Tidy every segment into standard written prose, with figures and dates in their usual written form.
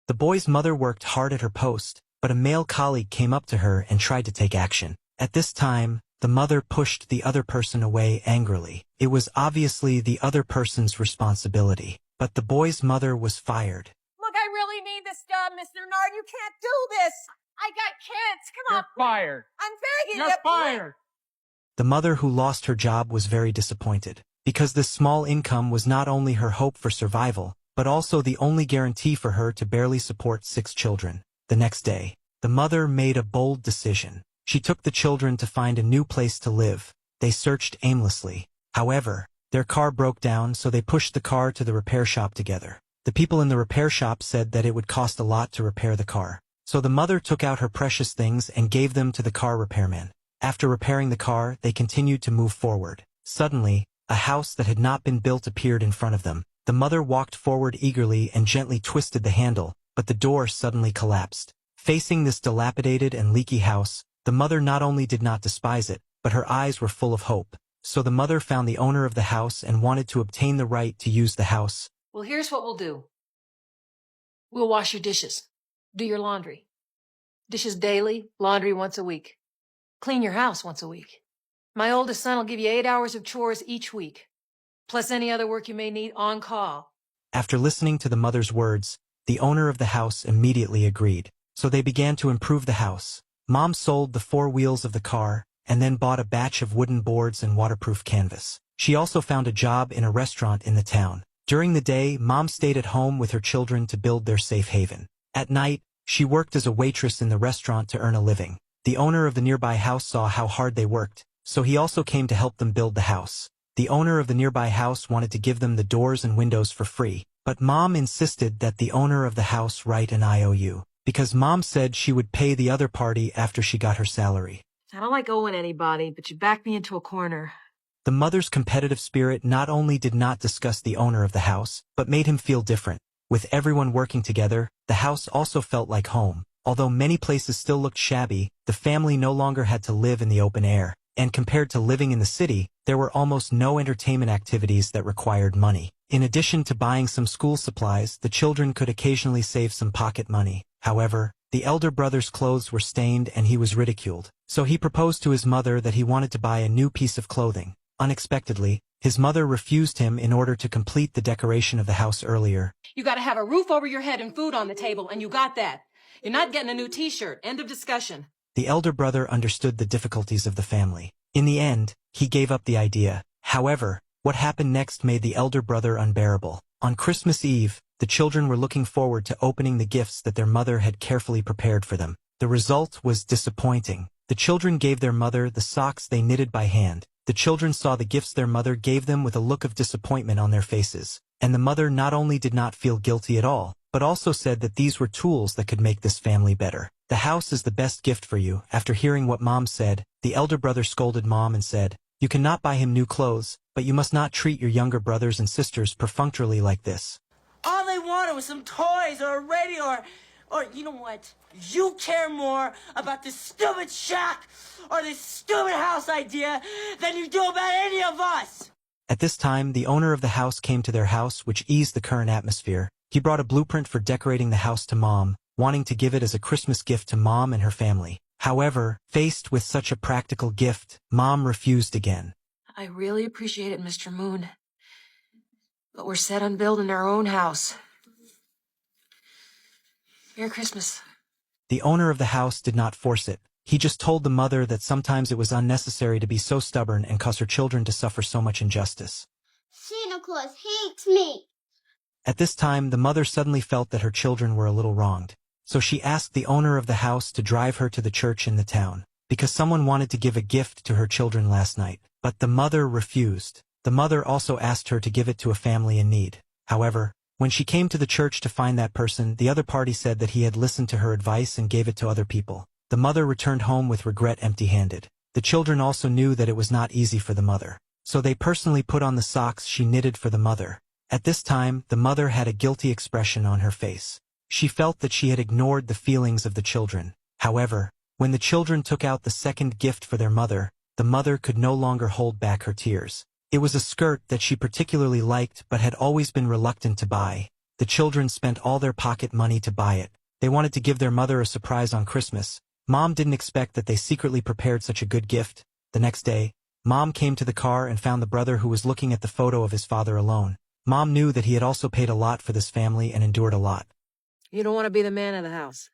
The boy's mother worked hard at her post, but a male colleague came up to her and tried to take action. At this time, the mother pushed the other person away angrily. It was obviously the other person's responsibility, but the boy's mother was fired. Look, I really need this job, Mr. Nard. You can't do this. I got kids. Come on. You're fired. I'm begging you. You're fired. The mother who lost her job was very disappointed, because this small income was not only her hope for survival, but also the only guarantee for her to barely support 6 children. The next day, the mother made a bold decision. She took the children to find a new place to live. They searched aimlessly. However, their car broke down, so they pushed the car to the repair shop together. The people in the repair shop said that it would cost a lot to repair the car. So the mother took out her precious things and gave them to the car repairman. After repairing the car, they continued to move forward. Suddenly, a house that had not been built appeared in front of them. The mother walked forward eagerly and gently twisted the handle, but the door suddenly collapsed. Facing this dilapidated and leaky house, the mother not only did not despise it, but her eyes were full of hope. So the mother found the owner of the house and wanted to obtain the right to use the house. Well, here's what we'll do. We'll wash your dishes. Do your laundry. Dishes daily, laundry once a week. Clean your house once a week. My oldest son will give you 8 hours of chores each week, plus any other work you may need on call. After listening to the mother's words, the owner of the house immediately agreed. So they began to improve the house. Mom sold the 4 wheels of the car, and then bought a batch of wooden boards and waterproof canvas. She also found a job in a restaurant in the town. During the day, Mom stayed at home with her children to build their safe haven. At night, she worked as a waitress in the restaurant to earn a living. The owner of the nearby house saw how hard they worked, so he also came to help them build the house. The owner of the nearby house wanted to give them the doors and windows for free, but Mom insisted that the owner of the house write an IOU, because Mom said she would pay the other party after she got her salary. I don't like owing anybody, but you backed me into a corner. The mother's competitive spirit not only did not disgust the owner of the house, but made him feel different. With everyone working together, the house also felt like home. Although many places still looked shabby, the family no longer had to live in the open air, and compared to living in the city, there were almost no entertainment activities that required money. In addition to buying some school supplies, the children could occasionally save some pocket money. However, the elder brother's clothes were stained and he was ridiculed, so he proposed to his mother that he wanted to buy a new piece of clothing. Unexpectedly, his mother refused him in order to complete the decoration of the house earlier. You gotta have a roof over your head and food on the table, and you got that. You're not getting a new t-shirt. End of discussion. The elder brother understood the difficulties of the family. In the end, he gave up the idea. However, what happened next made the elder brother unbearable. On Christmas Eve, the children were looking forward to opening the gifts that their mother had carefully prepared for them. The result was disappointing. The children gave their mother the socks they knitted by hand. The children saw the gifts their mother gave them with a look of disappointment on their faces. And the mother not only did not feel guilty at all, but also said that these were tools that could make this family better. The house is the best gift for you. After hearing what Mom said, the elder brother scolded Mom and said, "You cannot buy him new clothes, but you must not treat your younger brothers and sisters perfunctorily like this." All they wanted was some toys or a radio or you know what? You care more about this stupid shack or this stupid house idea than you do about any of us! At this time, the owner of the house came to their house, which eased the current atmosphere. He brought a blueprint for decorating the house to Mom, wanting to give it as a Christmas gift to Mom and her family. However, faced with such a practical gift, Mom refused again. I really appreciate it, Mr. Moon. But we're set on building our own house. Merry Christmas. The owner of the house did not force it. He just told the mother that sometimes it was unnecessary to be so stubborn and cause her children to suffer so much injustice. Santa Claus hates me. At this time, the mother suddenly felt that her children were a little wronged. So she asked the owner of the house to drive her to the church in the town, because someone wanted to give a gift to her children last night. But the mother refused. The mother also asked her to give it to a family in need. However, when she came to the church to find that person, the other party said that he had listened to her advice and gave it to other people. The mother returned home with regret, empty-handed. The children also knew that it was not easy for the mother, so they personally put on the socks she knitted for the mother. At this time, the mother had a guilty expression on her face. She felt that she had ignored the feelings of the children. However, when the children took out the second gift for their mother, the mother could no longer hold back her tears. It was a skirt that she particularly liked but had always been reluctant to buy. The children spent all their pocket money to buy it. They wanted to give their mother a surprise on Christmas. Mom didn't expect that they secretly prepared such a good gift. The next day, Mom came to the car and found the brother who was looking at the photo of his father alone. Mom knew that he had also paid a lot for this family and endured a lot. You don't want to be the man of the house.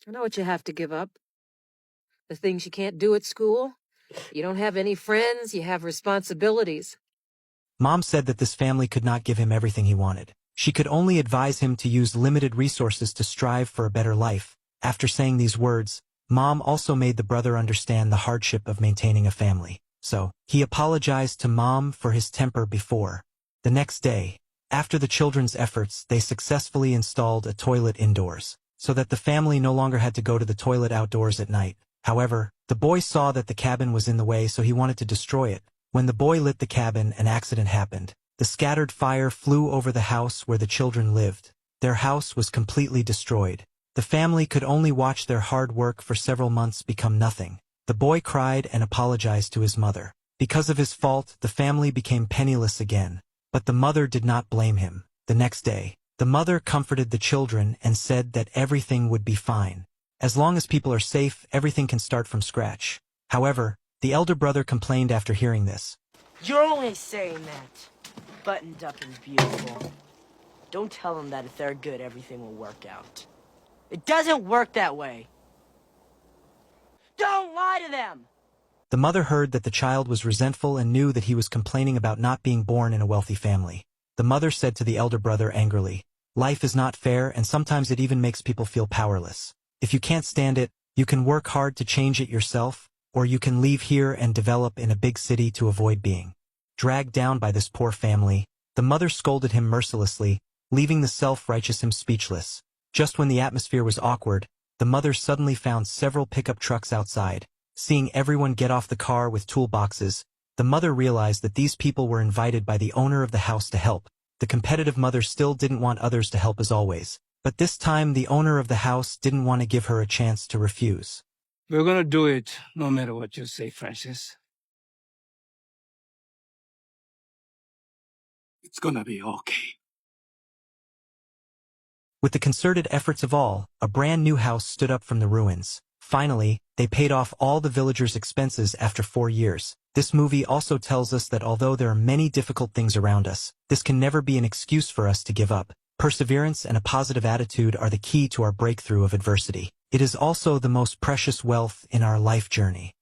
I know what you have to give up. The things you can't do at school. You don't have any friends, you have responsibilities. Mom said that this family could not give him everything he wanted. She could only advise him to use limited resources to strive for a better life. After saying these words, Mom also made the brother understand the hardship of maintaining a family. So, he apologized to Mom for his temper before. The next day, after the children's efforts, they successfully installed a toilet indoors, so that the family no longer had to go to the toilet outdoors at night. However, the boy saw that the cabin was in the way, so he wanted to destroy it. When the boy lit the cabin, an accident happened. The scattered fire flew over the house where the children lived. Their house was completely destroyed. The family could only watch their hard work for several months become nothing. The boy cried and apologized to his mother. Because of his fault, the family became penniless again. But the mother did not blame him. The next day, the mother comforted the children and said that everything would be fine. As long as people are safe, everything can start from scratch. However, the elder brother complained after hearing this. You're only saying that. Buttoned up and beautiful. Don't tell them that if they're good, everything will work out. It doesn't work that way. Don't lie to them! The mother heard that the child was resentful and knew that he was complaining about not being born in a wealthy family. The mother said to the elder brother angrily, "Life is not fair, and sometimes it even makes people feel powerless. If you can't stand it, you can work hard to change it yourself, or you can leave here and develop in a big city to avoid being dragged down by this poor family." The mother scolded him mercilessly, leaving the self-righteous him speechless. Just when the atmosphere was awkward, the mother suddenly found several pickup trucks outside. Seeing everyone get off the car with toolboxes, the mother realized that these people were invited by the owner of the house to help. The competitive mother still didn't want others to help as always, but this time the owner of the house didn't want to give her a chance to refuse. We're gonna do it, no matter what you say, Francis. It's gonna be okay. With the concerted efforts of all, a brand new house stood up from the ruins. Finally, they paid off all the villagers' expenses after 4 years. This movie also tells us that although there are many difficult things around us, this can never be an excuse for us to give up. Perseverance and a positive attitude are the key to our breakthrough of adversity. It is also the most precious wealth in our life journey.